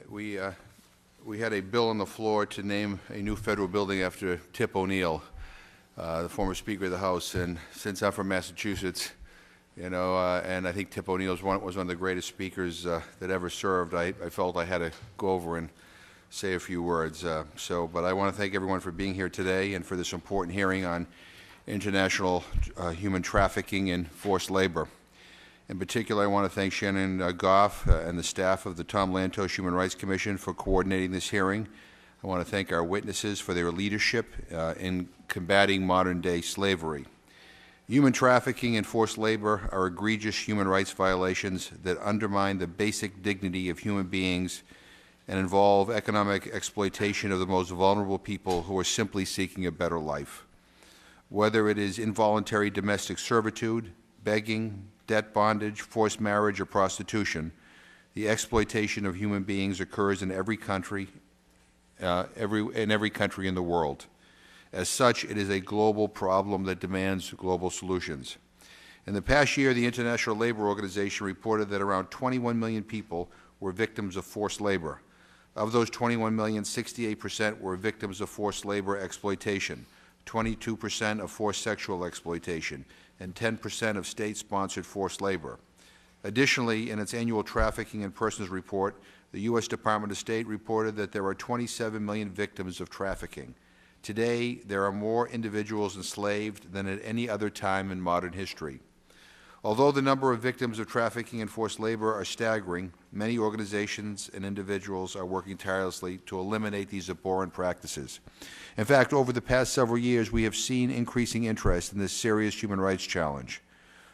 We had a bill on the floor to name a new federal building after Tip O'Neill, the former Speaker of the House. And since I'm from Massachusetts, and I think Tip O'Neill was one of the greatest speakers that ever served, I felt I had to go over and say a few words. But I want to thank everyone for being here today and for this important hearing on international human trafficking and forced labor. In particular, I want to thank Shannon Goff and the staff of the Tom Lantos Human Rights Commission for coordinating this hearing. I want to thank our witnesses for their leadership in combating modern-day slavery. Human trafficking and forced labor are egregious human rights violations that undermine the basic dignity of human beings and involve economic exploitation of the most vulnerable people who are simply seeking a better life. Whether it is involuntary domestic servitude, begging, debt bondage, forced marriage, or prostitution, the exploitation of human beings occurs in every country, every country in the world. As such, it is a global problem that demands global solutions. In the past year, the International Labor Organization reported that around 21 million people were victims of forced labor. Of those 21 million, 68% were victims of forced labor exploitation, 22% of forced sexual exploitation, and 10% of state-sponsored forced labor. Additionally, in its annual Trafficking in Persons report, the U.S. Department of State reported that there are 27 million victims of trafficking. Today, there are more individuals enslaved than at any other time in modern history. Although the number of victims of trafficking and forced labor are staggering, many organizations and individuals are working tirelessly to eliminate these abhorrent practices. In fact, over the past several years, we have seen increasing interest in this serious human rights challenge.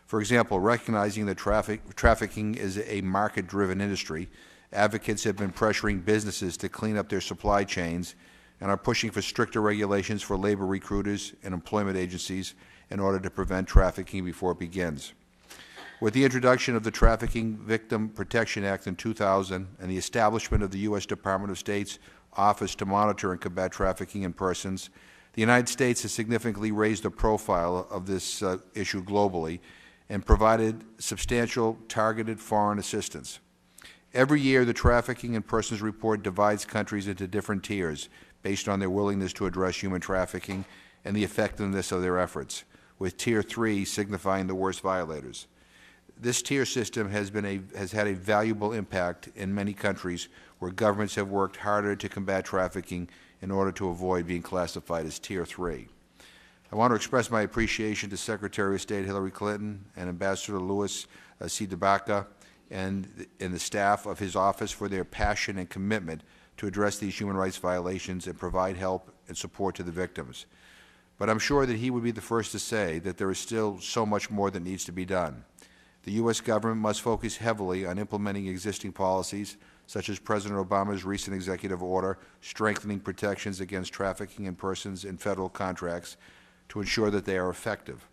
For example, recognizing that trafficking is a market-driven industry, advocates have been pressuring businesses to clean up their supply chains and are pushing for stricter regulations for labor recruiters and employment agencies in order to prevent trafficking before it begins. With the introduction of the Trafficking Victim Protection Act in 2000 and the establishment of the U.S. Department of State's Office to Monitor and Combat Trafficking in Persons, the United States has significantly raised the profile of this issue globally and provided substantial targeted foreign assistance. Every year, the Trafficking in Persons report divides countries into different tiers based on their willingness to address human trafficking and the effectiveness of their efforts, with Tier 3 signifying the worst violators. This tier system has had a valuable impact in many countries where governments have worked harder to combat trafficking in order to avoid being classified as Tier 3. I want to express my appreciation to Secretary of State Hillary Clinton and Ambassador Louis C. DeBaca and the staff of his office for their passion and commitment to address these human rights violations and provide help and support to the victims. But I'm sure that he would be the first to say that there is still so much more that needs to be done. The U.S. government must focus heavily on implementing existing policies, such as President Obama's recent executive order strengthening protections against trafficking in persons in federal contracts, to ensure that they are effective.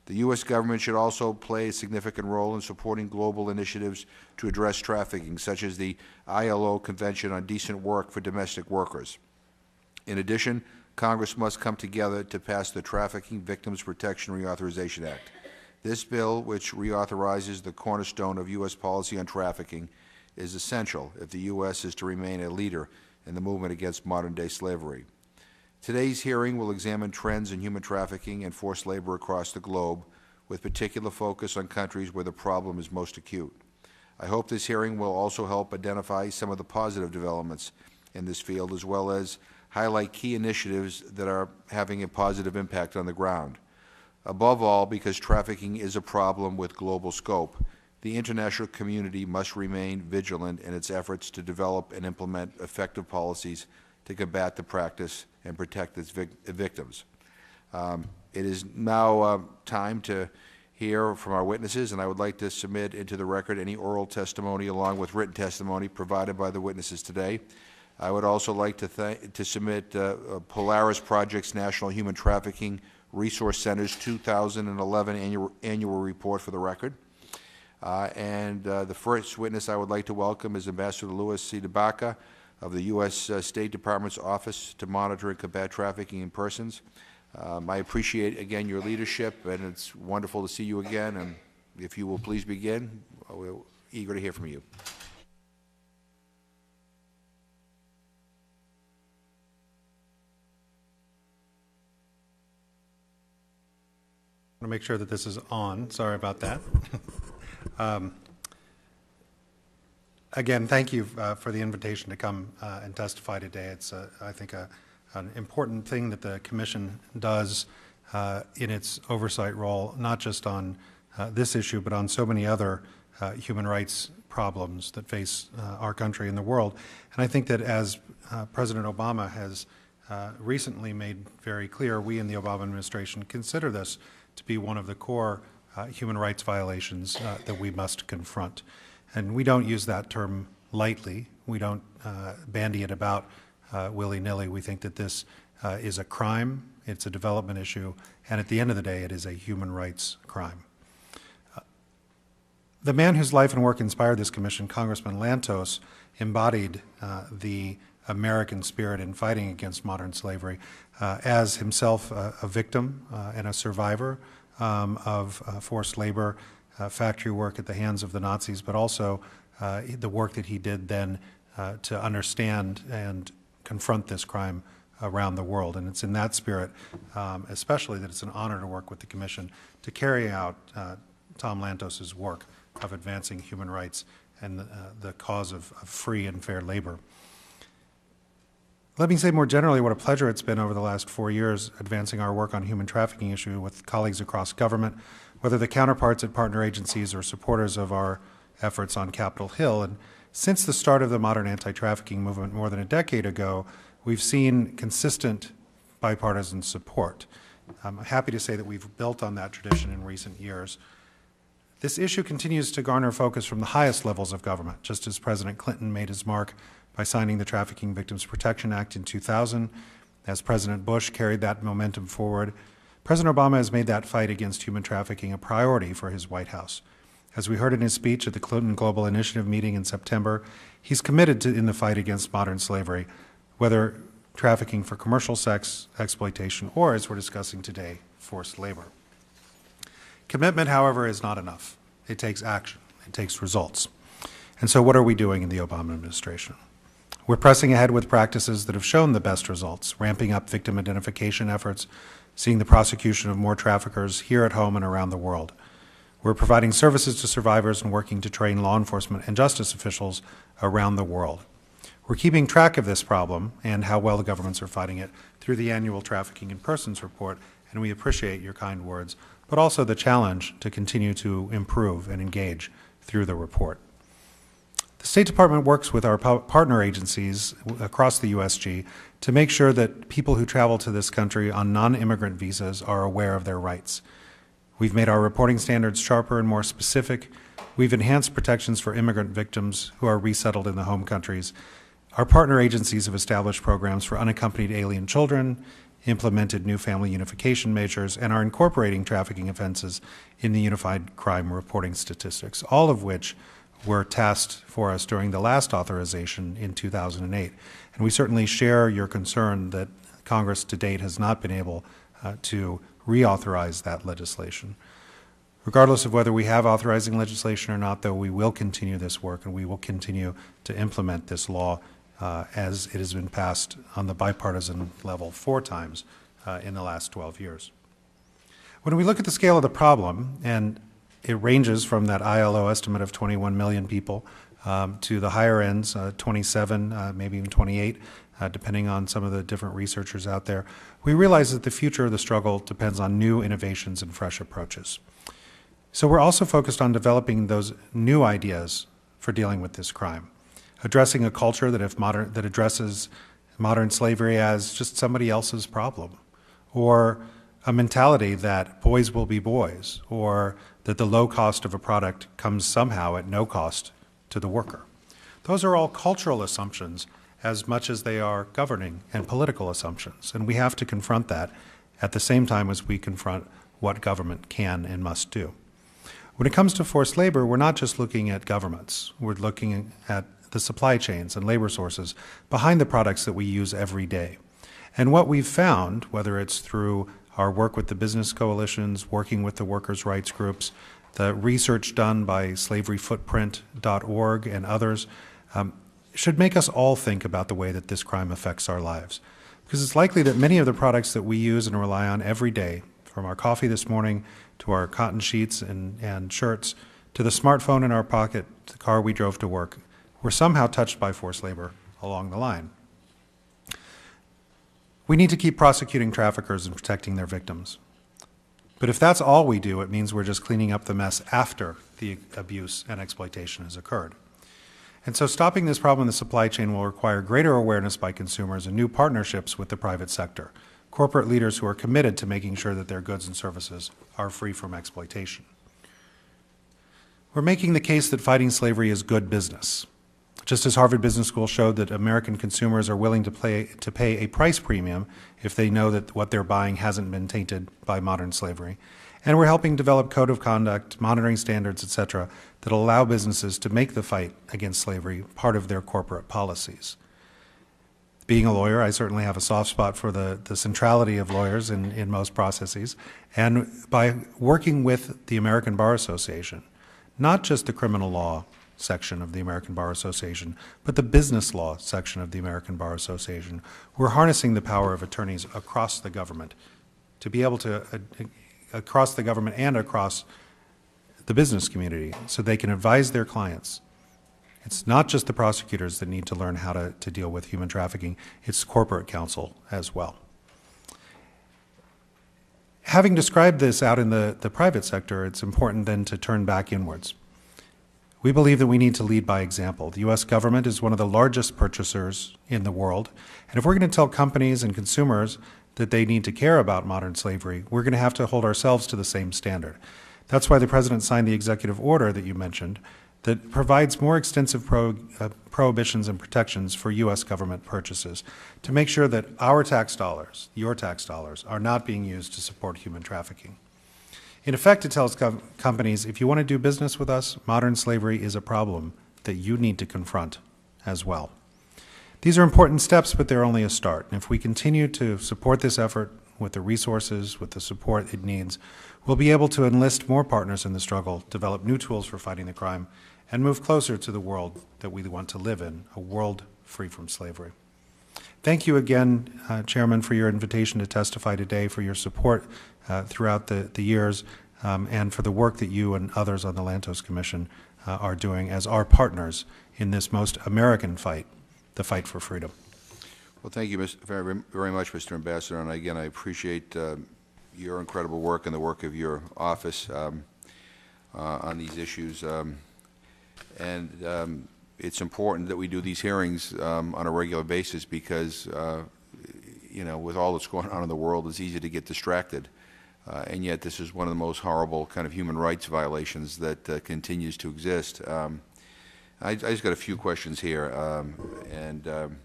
The U.S. government should also play a significant role in supporting global initiatives to address trafficking, such as the ILO Convention on Decent Work for Domestic Workers. In addition, Congress must come together to pass the Trafficking Victims Protection Reauthorization Act. This bill, which reauthorizes the cornerstone of U.S. policy on trafficking, is essential if the U.S. is to remain a leader in the movement against modern-day slavery. Today's hearing will examine trends in human trafficking and forced labor across the globe, with particular focus on countries where the problem is most acute. I hope this hearing will also help identify some of the positive developments in this field, as well as highlight key initiatives that are having a positive impact on the ground. Above all, because trafficking is a problem with global scope, the international community must remain vigilant in its efforts to develop and implement effective policies to combat the practice and protect its victims. It is now time to hear from our witnesses, and I would like to submit into the record any oral testimony along with written testimony provided by the witnesses today. I would also like to submit Polaris Project's National Human Trafficking Resource Center's 2011 annual report for the record. The first witness I would like to welcome is Ambassador Louis C. DeBaca of the U.S. State Department's Office to Monitor and Combat Trafficking in Persons. I appreciate, again, your leadership, and it's wonderful to see you again. And if you will please begin, we're eager to hear from you. to make sure that this is on. Sorry about that. Again, thank you for the invitation to come and testify today. It's, I think, an important thing that the Commission does in its oversight role, not just on this issue, but on so many other human rights problems that face our country and the world. And I think that as President Obama has recently made very clear, we in the Obama administration consider this to be one of the core human rights violations that we must confront. And we don't use that term lightly. We don't bandy it about willy-nilly. We think that this is a crime, it's a development issue, and at the end of the day, it is a human rights crime. The man whose life and work inspired this commission, Congressman Lantos, embodied the American spirit in fighting against modern slavery as himself a victim and a survivor of forced labor, factory work at the hands of the Nazis, but also the work that he did then to understand and confront this crime around the world. And it's in that spirit, especially, that it's an honor to work with the Commission to carry out Tom Lantos's work of advancing human rights and the cause of free and fair labor. Let me say more generally what a pleasure it's been over the last 4 years advancing our work on human trafficking issue with colleagues across government, whether the counterparts at partner agencies or supporters of our efforts on Capitol Hill. And since the start of the modern anti-trafficking movement more than a decade ago, we've seen consistent bipartisan support. I'm happy to say that we've built on that tradition in recent years. This issue continues to garner focus from the highest levels of government, just as President Clinton made his mark by signing the Trafficking Victims Protection Act in 2000. As President Bush carried that momentum forward, President Obama has made that fight against human trafficking a priority for his White House. As we heard in his speech at the Clinton Global Initiative meeting in September, he's committed in the fight against modern slavery, whether trafficking for commercial sex exploitation or, as we're discussing today, forced labor. Commitment, however, is not enough. It takes action. It takes results. And so what are we doing in the Obama administration? We're pressing ahead with practices that have shown the best results, ramping up victim identification efforts, seeing the prosecution of more traffickers here at home and around the world. We're providing services to survivors and working to train law enforcement and justice officials around the world. We're keeping track of this problem and how well the governments are fighting it through the annual Trafficking in Persons report, and we appreciate your kind words, but also the challenge to continue to improve and engage through the report. The State Department works with our partner agencies across the USG to make sure that people who travel to this country on non-immigrant visas are aware of their rights. We've made our reporting standards sharper and more specific. We've enhanced protections for immigrant victims who are resettled in the home countries. Our partner agencies have established programs for unaccompanied alien children, implemented new family unification measures, and are incorporating trafficking offenses in the Unified Crime Reporting Statistics, all of which were tasked for us during the last authorization in 2008. And we certainly share your concern that Congress to date has not been able to reauthorize that legislation. Regardless of whether we have authorizing legislation or not, though, we will continue this work and we will continue to implement this law as it has been passed on the bipartisan level 4 times in the last 12 years. When we look at the scale of the problem, and it ranges from that ILO estimate of 21 million people to the higher ends, 27, maybe even 28, depending on some of the different researchers out there, we realize that the future of the struggle depends on new innovations and fresh approaches. So we're also focused on developing those new ideas for dealing with this crime, addressing a culture that addresses modern slavery as just somebody else's problem, or a mentality that boys will be boys, or that the low cost of a product comes somehow at no cost to the worker. Those are all cultural assumptions as much as they are governing and political assumptions, and we have to confront that at the same time as we confront what government can and must do. When it comes to forced labor, we're not just looking at governments. We're looking at the supply chains and labor sources behind the products that we use every day. And what we've found, whether it's through our work with the business coalitions, working with the workers' rights groups, the research done by slaveryfootprint.org and others, should make us all think about the way that this crime affects our lives. Because it's likely that many of the products that we use and rely on every day from our coffee this morning to our cotton sheets and shirts to the smartphone in our pocket, the car we drove to work, were somehow touched by forced labor along the line. We need to keep prosecuting traffickers and protecting their victims. But if that's all we do, it means we're just cleaning up the mess after the abuse and exploitation has occurred. And so stopping this problem in the supply chain will require greater awareness by consumers and new partnerships with the private sector, corporate leaders who are committed to making sure that their goods and services are free from exploitation. We're making the case that fighting slavery is good business. Just as Harvard Business School showed that American consumers are willing to pay a price premium if they know that what they're buying hasn't been tainted by modern slavery. And we're helping develop code of conduct, monitoring standards, et cetera, that allow businesses to make the fight against slavery part of their corporate policies. Being a lawyer, I certainly have a soft spot for the centrality of lawyers in most processes. And by working with the American Bar Association, not just the criminal law section of the American Bar Association, but the business law section of the American Bar Association, we're harnessing the power of attorneys across the government to be able to, across the government and across the business community, so they can advise their clients. It's not just the prosecutors that need to learn how to deal with human trafficking, it's corporate counsel as well. Having described this out in the private sector, it's important then to turn back inwards. We believe that we need to lead by example. The U.S. government is one of the largest purchasers in the world, and if we're going to tell companies and consumers that they need to care about modern slavery, we're going to have to hold ourselves to the same standard. That's why the President signed the executive order that you mentioned that provides more extensive prohibitions and protections for U.S. government purchases to make sure that our tax dollars, your tax dollars, are not being used to support human trafficking. In effect, it tells companies, if you want to do business with us, modern slavery is a problem that you need to confront as well. These are important steps, but they're only a start. And if we continue to support this effort with the resources, with the support it needs, we'll be able to enlist more partners in the struggle, develop new tools for fighting the crime, and move closer to the world that we want to live in, a world free from slavery. Thank you again, Chairman, for your invitation to testify today, for your support throughout the years, and for the work that you and others on the Lantos Commission are doing as our partners in this most American fight, the fight for freedom. Well, thank you very, very much, Mr. Ambassador, and again, I appreciate your incredible work and the work of your office on these issues. It's important that we do these hearings on a regular basis because, you know, with all that's going on in the world, it's easy to get distracted. And yet this is one of the most horrible kind of human rights violations that continues to exist. I just got a few questions here, and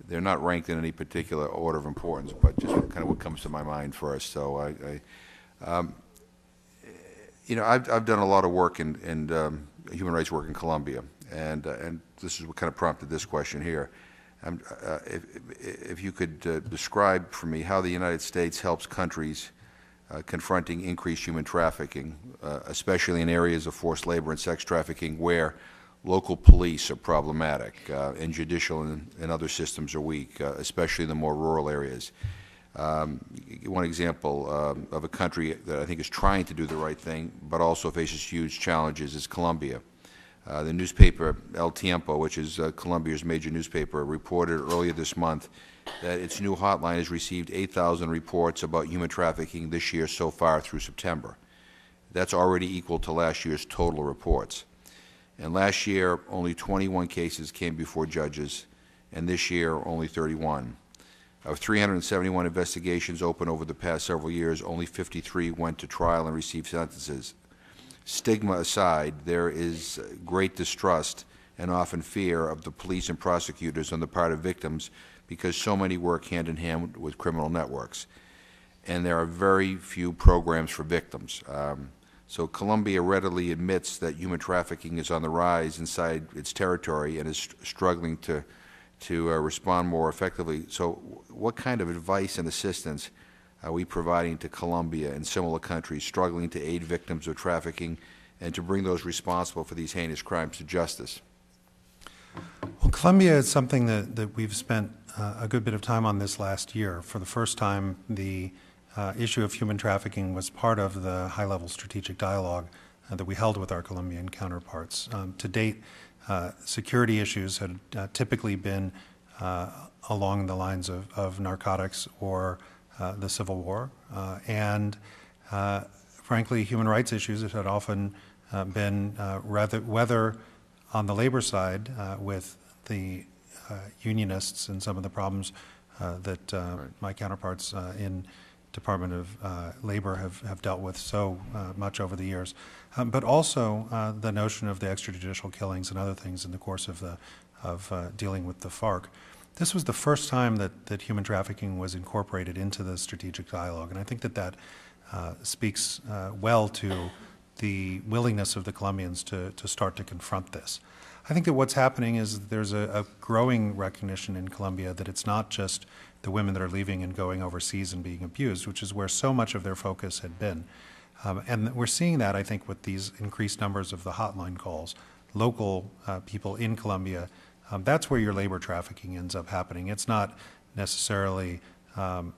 they're not ranked in any particular order of importance, but just kind of what comes to my mind first. So you know, I've done a lot of work in human rights work in Colombia, and this is what kind of prompted this question here. If you could describe for me how the United States helps countries confronting increased human trafficking, especially in areas of forced labor and sex trafficking where local police are problematic and judicial and other systems are weak, especially in the more rural areas. One example of a country that I think is trying to do the right thing but also faces huge challenges is Colombia. The newspaper El Tiempo, which is Colombia's major newspaper, reported earlier this month that its new hotline has received 8,000 reports about human trafficking this year so far through September. That's already equal to last year's total reports. And last year, only 21 cases came before judges, and this year, only 31. Of 371 investigations open over the past several years, only 53 went to trial and received sentences. Stigma aside, there is great distrust and often fear of the police and prosecutors on the part of victims because so many work hand in hand with criminal networks. And there are very few programs for victims. So Colombia readily admits that human trafficking is on the rise inside its territory and is struggling to respond more effectively. So what kind of advice and assistance are we providing to Colombia and similar countries struggling to aid victims of trafficking and to bring those responsible for these heinous crimes to justice? Well, Colombia is something that we've spent a good bit of time on this last year. For the first time, the issue of human trafficking was part of the high-level strategic dialogue that we held with our Colombian counterparts. To date, security issues had typically been along the lines of narcotics or the Civil War, and frankly, human rights issues had often been whether on the labor side with the unionists and some of the problems that my counterparts in Department of Labor have dealt with so much over the years, but also the notion of the extrajudicial killings and other things in the course of dealing with the FARC. This was the first time that human trafficking was incorporated into the strategic dialogue, and I think that speaks well to the willingness of the Colombians to start to confront this. I think that what's happening is there's a growing recognition in Colombia that it's not just the women that are leaving and going overseas and being abused, which is where so much of their focus had been. And we're seeing that, I think, with these increased numbers of the hotline calls. Local people in Colombia, that's where your labor trafficking ends up happening. It's not necessarily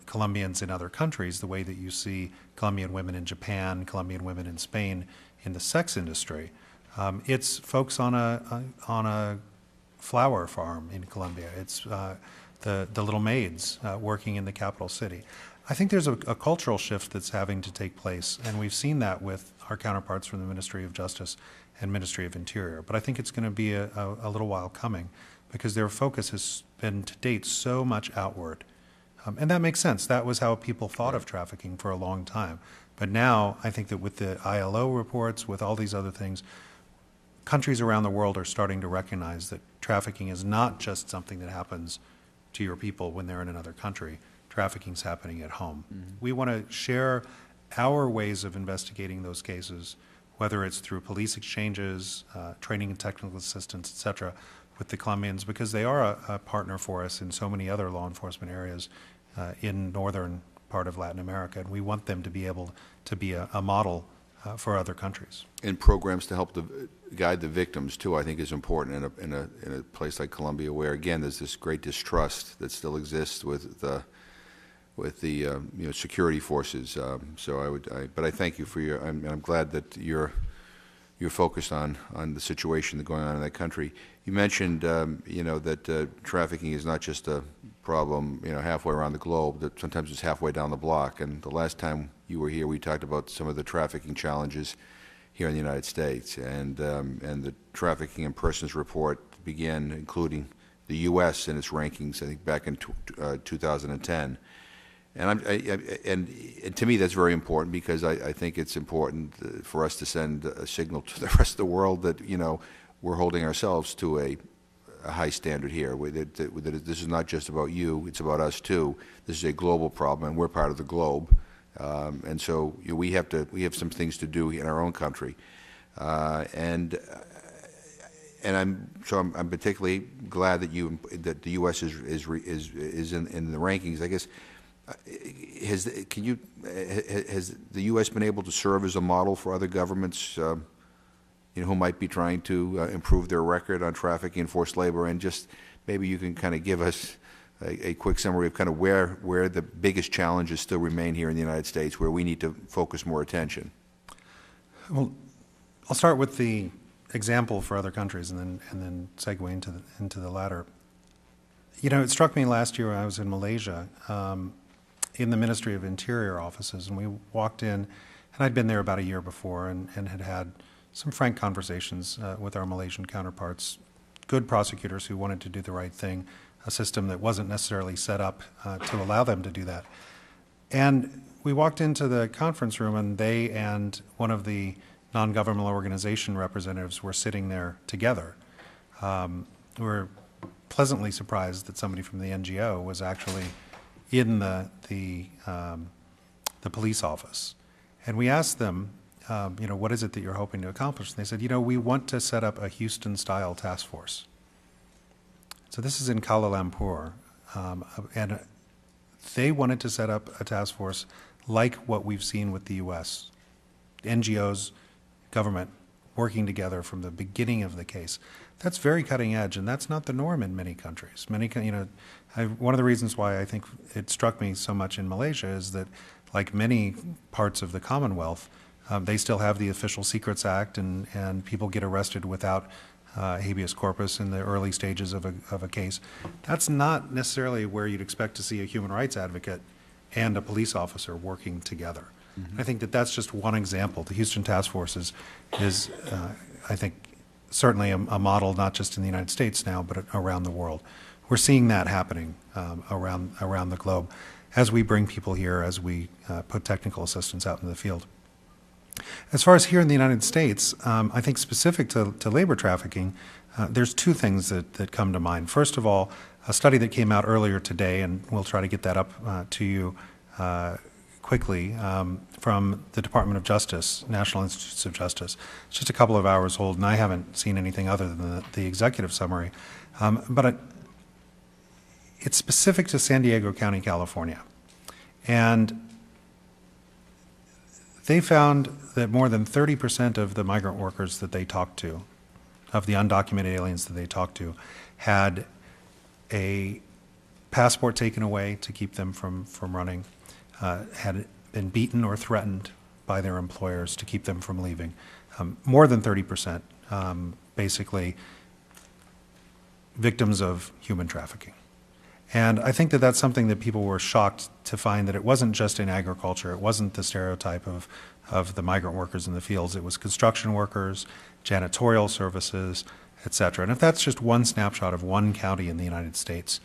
Colombians in other countries, the way that you see Colombian women in Japan, Colombian women in Spain in the sex industry. It's folks on a flower farm in Colombia. It's the little maids working in the capital city. I think there's a cultural shift that's having to take place, and we've seen that with our counterparts from the Ministry of Justice and Ministry of Interior. But I think it's going to be a little while coming because their focus has been to date so much outward. And that makes sense. That was how people thought of trafficking for a long time. But now I think that with the ILO reports, with all these other things, countries around the world are starting to recognize that trafficking is not just something that happens to your people when they're in another country. Trafficking's happening at home. Mm-hmm. We want to share our ways of investigating those cases, whether it's through police exchanges, training and technical assistance, et cetera, with the Colombians, because they are a partner for us in so many other law enforcement areas in northern part of Latin America, and we want them to be able to be a model for other countries. And programs to help guide the victims too, I think, is important in a place like Colombia, where again there's this great distrust that still exists with the security forces. But I thank you for I'm glad that you're focused on the situation going on in that country. You mentioned that trafficking is not just a problem halfway around the globe, that sometimes it's halfway down the block. And the last time you were here, we talked about some of the trafficking challenges here in the United States, and the Trafficking in Persons report began including the U.S. in its rankings, I think, back in 2010. And to me, that's very important, because I think it's important for us to send a signal to the rest of the world that we're holding ourselves to a high standard here. That this is not just about you; it's about us too. This is a global problem, and we're part of the globe. And so we have some things to do in our own country, and I'm particularly glad that the U.S. is in the rankings. I guess has the U.S. been able to serve as a model for other governments who might be trying to improve their record on trafficking and forced labor? And just maybe you can kind of give us a quick summary of kind of where the biggest challenges still remain here in the United States, where we need to focus more attention. Well, I'll start with the example for other countries, and then segue into the latter. It struck me last year when I was in Malaysia, in the Ministry of Interior offices, and we walked in, and I'd been there about a year before, and had some frank conversations with our Malaysian counterparts, good prosecutors who wanted to do the right thing, a system that wasn't necessarily set up to allow them to do that. And we walked into the conference room, and they and one of the non-governmental organization representatives were sitting there together. We were pleasantly surprised that somebody from the NGO was actually in the police office. And we asked them, what is it that you're hoping to accomplish? And they said, we want to set up a Houston-style task force. So this is in Kuala Lumpur, and they wanted to set up a task force like what we've seen with the U.S. NGOs, government, working together from the beginning of the case. That's very cutting edge, and that's not the norm in many countries. One of the reasons why I think it struck me so much in Malaysia is that, like many parts of the Commonwealth, they still have the Official Secrets Act, and people get arrested without habeas corpus in the early stages of a case. That's not necessarily where you'd expect to see a human rights advocate and a police officer working together. I think that that's just one example. The Houston Task Force is I think, certainly a model not just in the United States now, but around the world. We're seeing that happening around the globe as we bring people here, as we put technical assistance out in the field. As far as here in the United States, I think specific to labor trafficking, there's two things that come to mind. First of all, a study that came out earlier today, and we'll try to get that up to you quickly, from the Department of Justice, National Institutes of Justice. It's just a couple of hours old, and I haven't seen anything other than the executive summary. But it's specific to San Diego County, California. And they found that more than 30% of the migrant workers that they talked to, of the undocumented aliens that they talked to, had a passport taken away to keep them from running, had been beaten or threatened by their employers to keep them from leaving. More than 30%, basically, victims of human trafficking. And I think that that's something that people were shocked to find, that it wasn't just in agriculture, it wasn't the stereotype of the migrant workers in the fields, it was construction workers, janitorial services, et cetera. And if that's just one snapshot of one county in the United States,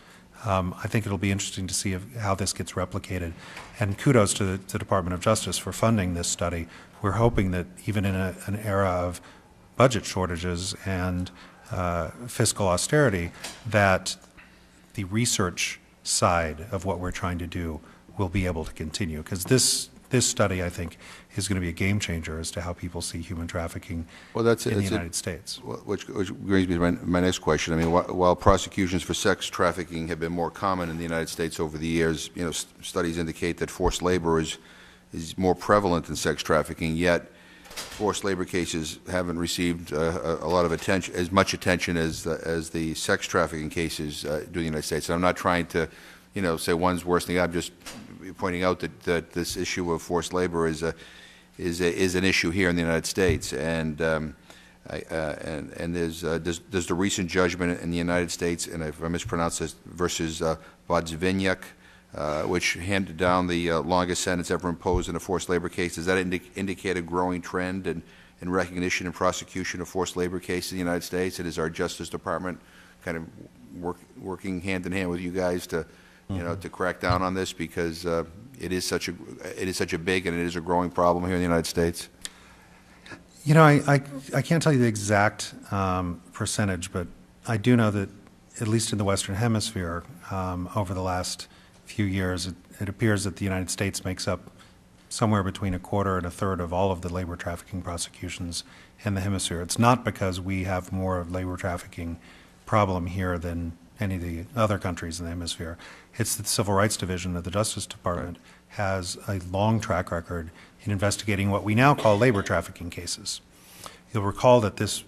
I think it'll be interesting to see how this gets replicated. And kudos to the Department of Justice for funding this study. We're hoping that even in an era of budget shortages and fiscal austerity, that the research side of what we're trying to do will be able to continue. Because this study, I think, is going to be a game changer as to how people see human trafficking in the United States. Which brings me to my next question. I mean, while prosecutions for sex trafficking have been more common in the United States over the years, studies indicate that forced labor is more prevalent than sex trafficking, yet forced labor cases haven't received a lot of attention, as much attention as the sex trafficking cases do in the United States. And I'm not trying to, say one's worse than the other. I'm just pointing out that this issue of forced labor is an issue here in the United States. And there's the recent judgment in the United States, and if I mispronounce this, versus Bodzvinyak, which handed down the longest sentence ever imposed in a forced labor case. Does that indicate a growing trend in recognition and prosecution of forced labor cases in the United States? And is our Justice Department kind of working hand in hand with you guys to, to crack down on this, because it is such a big and it is a growing problem here in the United States? I can't tell you the exact percentage, but I do know that at least in the Western Hemisphere, over the last few years, it appears that the United States makes up somewhere between a quarter and a third of all of the labor trafficking prosecutions in the hemisphere. It's not because we have more of labor trafficking problem here than any of the other countries in the hemisphere. It's that the Civil Rights Division of the Justice Department has a long track record in investigating what we now call labor trafficking cases. You'll recall that this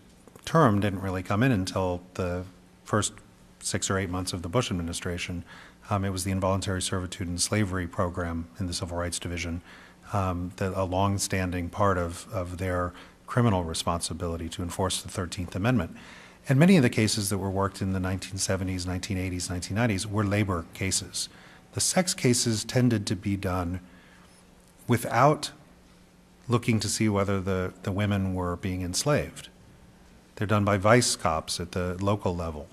term didn't really come in until the first 6 or 8 months of the Bush administration. It was the Involuntary Servitude and Slavery Program in the Civil Rights Division, a long-standing part of their criminal responsibility to enforce the 13th Amendment. And many of the cases that were worked in the 1970s, 1980s, 1990s were labor cases. The sex cases tended to be done without looking to see whether the women were being enslaved. They're done by vice cops at the local level.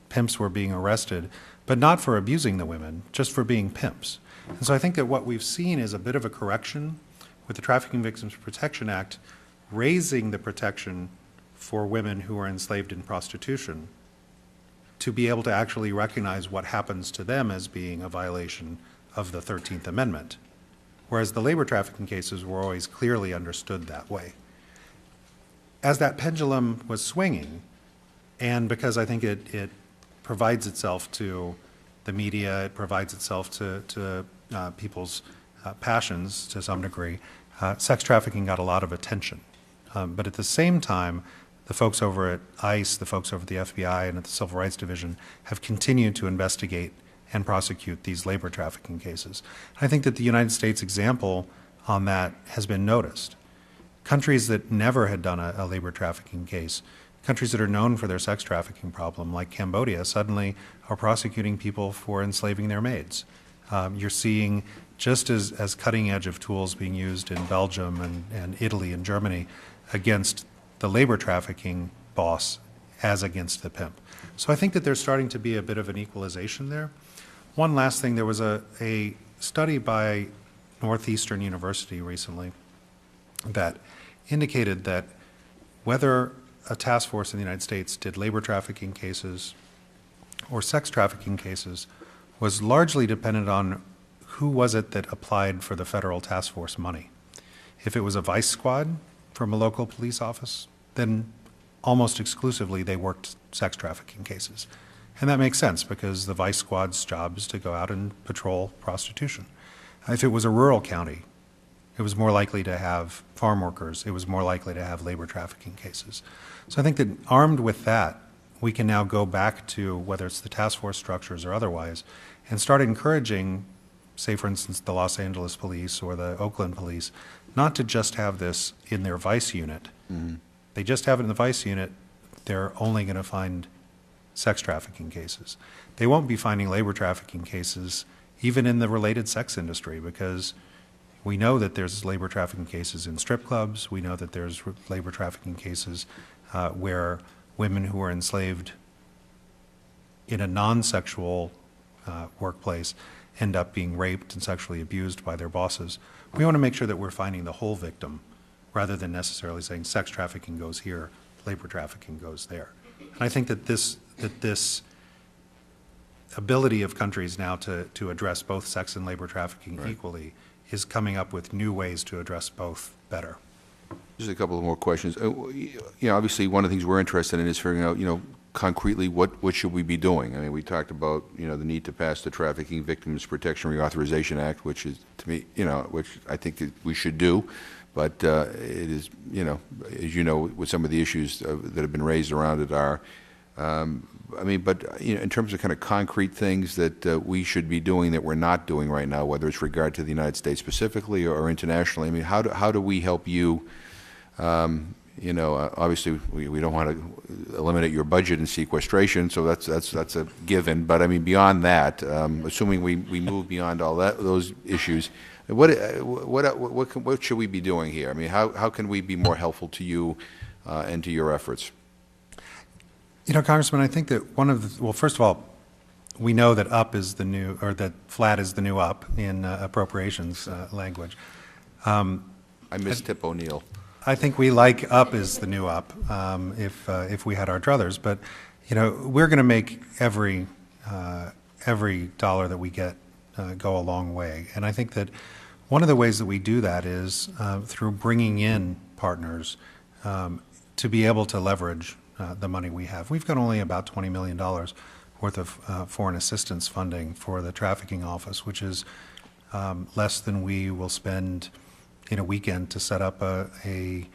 Pimps were being arrested, but not for abusing the women, just for being pimps. And so I think that what we've seen is a bit of a correction with the Trafficking Victims Protection Act, raising the protection for women who are enslaved in prostitution to be able to actually recognize what happens to them as being a violation of the 13th Amendment. Whereas the labor trafficking cases were always clearly understood that way. As that pendulum was swinging, and because I think it provides itself to the media, it provides itself to people's passions to some degree, sex trafficking got a lot of attention But at the same time, the folks over at ICE, the folks over at the FBI and at the Civil Rights Division have continued to investigate and prosecute these labor trafficking cases. I think that the United States example on that has been noticed. Countries that never had done a labor trafficking case, countries that are known for their sex trafficking problem, like Cambodia, suddenly are prosecuting people for enslaving their maids. You're seeing just as cutting edge of tools being used in Belgium and Italy and Germany against the labor trafficking boss as against the pimp. So I think that there's starting to be a bit of an equalization there. One last thing, there was a study by Northeastern University recently that indicated that whether a task force in the United States did labor trafficking cases or sex trafficking cases was largely dependent on who was it that applied for the federal task force money. If it was a vice squad from a local police office, then almost exclusively they worked sex trafficking cases. And that makes sense because the vice squad's job is to go out and patrol prostitution. If it was a rural county, it was more likely to have farm workers. It was more likely to have labor trafficking cases. So I think that armed with that, we can now go back to, whether it's the task force structures or otherwise, and start encouraging, say for instance, the Los Angeles police or the Oakland police, not to just have this in their vice unit. Mm-hmm. They just have it in the vice unit, they're only going to find sex trafficking cases. They won't be finding labor trafficking cases even in the related sex industry, because we know that there's labor trafficking cases in strip clubs. We know that there's labor trafficking cases where women who are enslaved in a non-sexual workplace end up being raped and sexually abused by their bosses. We want to make sure that we're finding the whole victim rather than necessarily saying sex trafficking goes here, labor trafficking goes there. And I think that this ability of countries now to address both sex and labor trafficking equally is coming up with new ways to address both better. Just a couple of more questions. Obviously, one of the things we're interested in is figuring out, concretely what should we be doing. I mean, we talked about, the need to pass the Trafficking Victims Protection Reauthorization Act, which is, to me, which I think that we should do. But it is, as you know, with some of the issues that have been raised around it are, in terms of kind of concrete things that we should be doing that we're not doing right now, whether it's regard to the United States specifically or internationally, I mean, how do we help you? Obviously, we don't want to eliminate your budget and sequestration, so that's a given. But I mean, beyond that, assuming we move beyond all those issues, what should we be doing here? I mean, how can we be more helpful to you and to your efforts? Congressman, I think that first of all, we know that up is the new, or that flat is the new up in appropriations language. I miss Tip O'Neill. I think we like up is the new up if we had our druthers, but we're going to make every dollar that we get go a long way, and I think that one of the ways that we do that is through bringing in partners to be able to leverage the money we have. We've got only about $20 million worth of foreign assistance funding for the trafficking office, which is less than we will spend in a weekend to set up a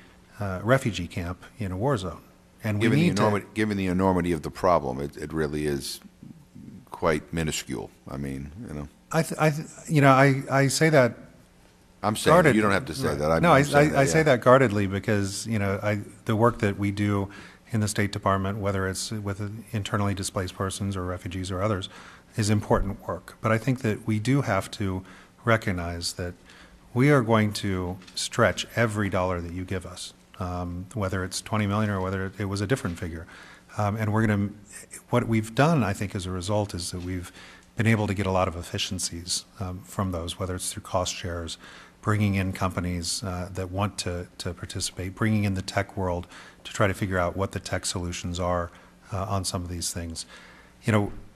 refugee camp in a war zone. And given the enormity of the problem, it really is quite minuscule. I mean, I say that. I'm saying guarded, you don't have to say that. I say that guardedly because the work that we do in the State Department, whether it's with internally displaced persons or refugees or others, is important work. But I think that we do have to recognize that we are going to stretch every dollar that you give us, whether it's $20 million or whether it was a different figure. And what we've done, I think, as a result is that we've been able to get a lot of efficiencies from those, whether it's through cost shares, bringing in companies that want to participate, bringing in the tech world to try to figure out what the tech solutions are on some of these things.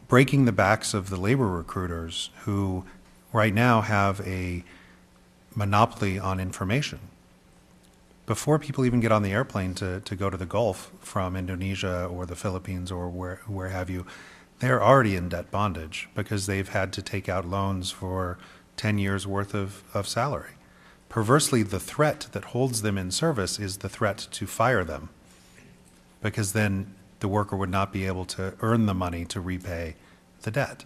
Breaking the backs of the labor recruiters who right now have a monopoly on information. Before people even get on the airplane to go to the Gulf from Indonesia or the Philippines or where have you, they're already in debt bondage because they've had to take out loans for 10 years worth of salary. perversely, the threat that holds them in service is the threat to fire them, because then the worker would not be able to earn the money to repay the debt.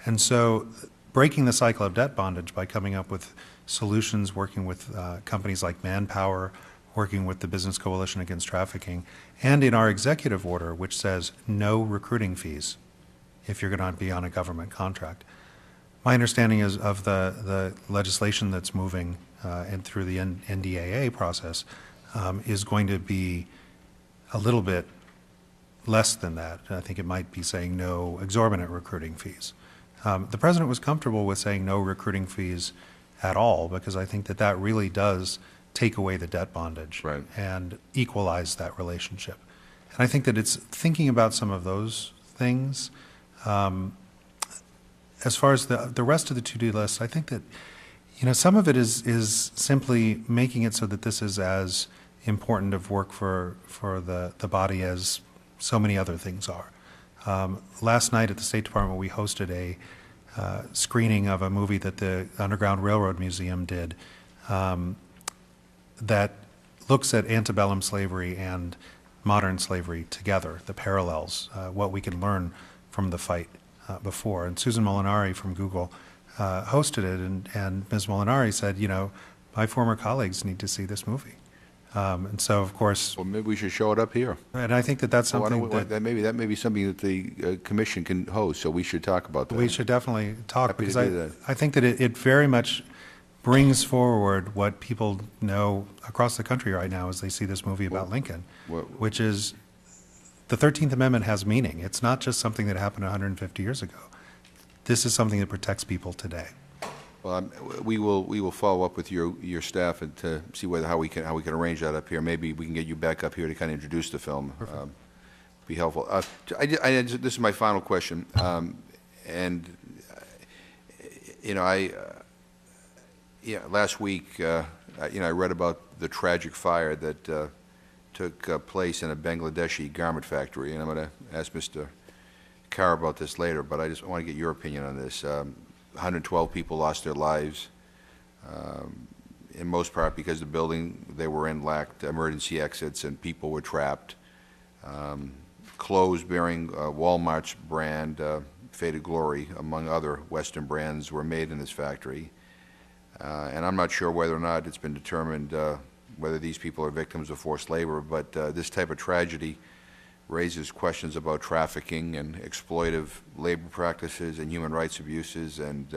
And so breaking the cycle of debt bondage by coming up with solutions, working with companies like Manpower, working with the Business Coalition Against Trafficking, and in our executive order, which says no recruiting fees if you're going to be on a government contract. My understanding is of the legislation that's moving and through the NDAA process is going to be a little bit less than that. I think it might be saying no exorbitant recruiting fees. The president was comfortable with saying no recruiting fees at all, because I think that that really does take away the debt bondage and equalize that relationship. And I think that it's thinking about some of those things. As far as the rest of the to-do list, I think that, you know, some of it is simply making it so that this is as important of work for the body as so many other things are. Last night at the State Department, we hosted a screening of a movie that the Underground Railroad Museum did that looks at antebellum slavery and modern slavery together, the parallels, what we can learn from the fight before. And Susan Molinari from Google hosted it, and Ms. Molinari said, you know, my former colleagues need to see this movie. And so, of course, Well, maybe we should show it up here. and I think that that's Well, why something don't we- that may be something that the commission can host, so we should talk about that. we should definitely talk, Happy to because do that. I think that it very much brings forward what people know across the country right now as they see this movie about Lincoln, which is the 13th Amendment has meaning. It's not just something that happened 150 years ago. This is something that protects people today. Well, we will follow up with your staff and to see how we can arrange that up here. Maybe we can get you back up here to kind of introduce the film. Be helpful. This is my final question, and you know, last week, I read about the tragic fire that took place in a Bangladeshi garment factory, and I'm going to ask Mr. Carr about this later, but I just want to get your opinion on this. 112 people lost their lives, in most part because the building they were in lacked emergency exits and people were trapped. Clothes bearing Walmart's brand, Faded Glory, among other Western brands, were made in this factory. And I'm not sure whether or not it's been determined whether these people are victims of forced labor, but this type of tragedy raises questions about trafficking and exploitive labor practices and human rights abuses, and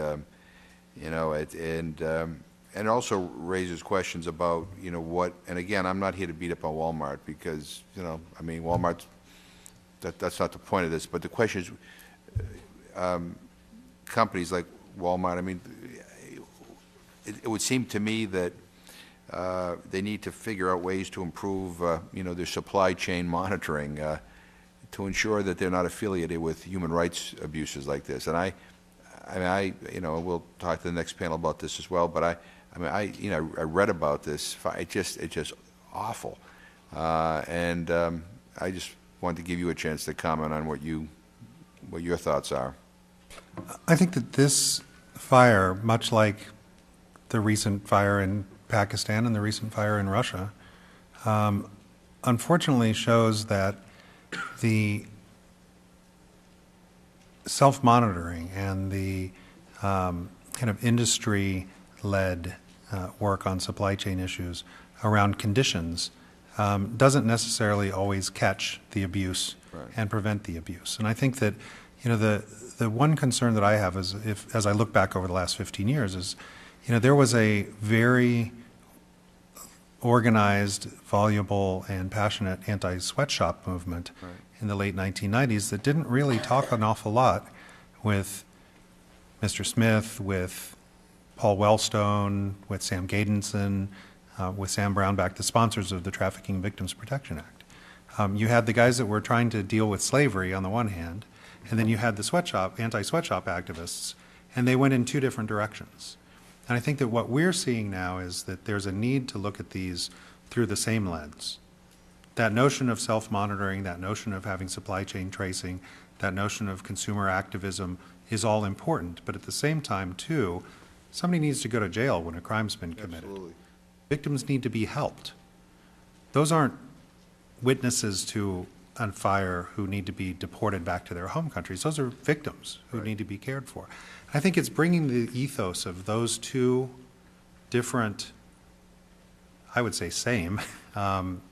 you know, and also raises questions about, you know, what. And again, I'm not here to beat up on Walmart, because, you know, I mean, Walmart's that's not the point of this. But the question is, companies like Walmart. I mean, it would seem to me that they need to figure out ways to improve, you know, their supply chain monitoring to ensure that they're not affiliated with human rights abuses like this. And you know, we'll talk to the next panel about this as well. But I read about this. It's just awful, and I just wanted to give you a chance to comment on what your thoughts are. I think that this fire, much like the recent fire in Pakistan and the recent fire in Russia, unfortunately shows that the self-monitoring and the kind of industry-led work on supply chain issues around conditions doesn't necessarily always catch the abuse and prevent the abuse. And I think that, you know, the one concern that I have is, as I look back over the last 15 years, is, you know, there was a very organized, voluble, and passionate anti-sweatshop movement in the late 1990s that didn't really talk an awful lot with Mr. Smith, with Paul Wellstone, with Sam Gadenson, with Sam Brownback, the sponsors of the Trafficking Victims Protection Act. You had the guys that were trying to deal with slavery on the one hand, and then you had the anti-sweatshop activists, and they went in two different directions. And I think that what we're seeing now is that there's a need to look at these through the same lens. That notion of self-monitoring, that notion of having supply chain tracing, that notion of consumer activism is all important. But at the same time, too, somebody needs to go to jail when a crime's been committed. Absolutely. victims need to be helped. Those aren't witnesses to a fire who need to be deported back to their home countries. Those are victims who need to be cared for. I think it's bringing the ethos of those two different, I would say same,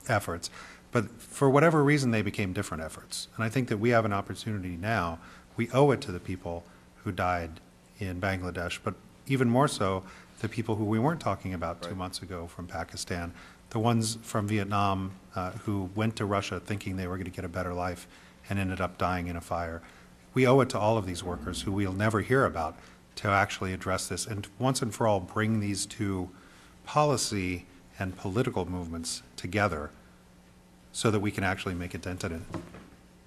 efforts, but for whatever reason they became different efforts. And I think that we have an opportunity now, we owe it to the people who died in Bangladesh, but even more so, the people who we weren't talking about 2 months ago from Pakistan, the ones from Vietnam who went to Russia thinking they were going to get a better life and ended up dying in a fire. We owe it to all of these workers who we'll never hear about to actually address this and once and for all bring these two policy and political movements together so that we can actually make a dent in it.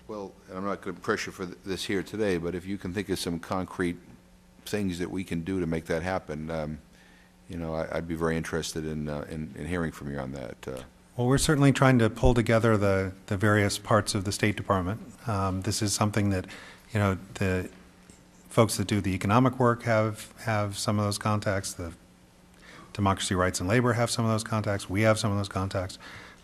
Well, and I'm not going to pressure for this here today, but if you can think of some concrete things that we can do to make that happen, you know, I'd be very interested in hearing from you on that. Well, we're certainly trying to pull together the various parts of the State Department. This is something that, you know, the folks that do the economic work have some of those contacts. The Democracy, Rights, and Labor have some of those contacts. We have some of those contacts.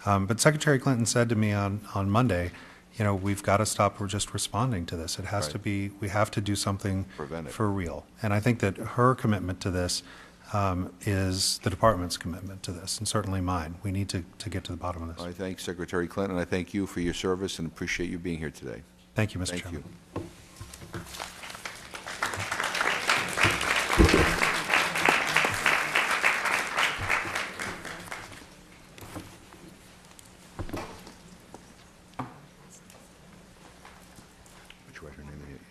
But Secretary Clinton said to me on Monday, you know, we've got to stop just responding to this. It has to be, we have to do something for real. And I think that her commitment to this is the department's commitment to this, and certainly mine. We need to get to the bottom of this. I thank Secretary Clinton, and I thank you for your service and appreciate you being here today. Thank you, Mr. Thank Chairman. you. Would you write her name in here?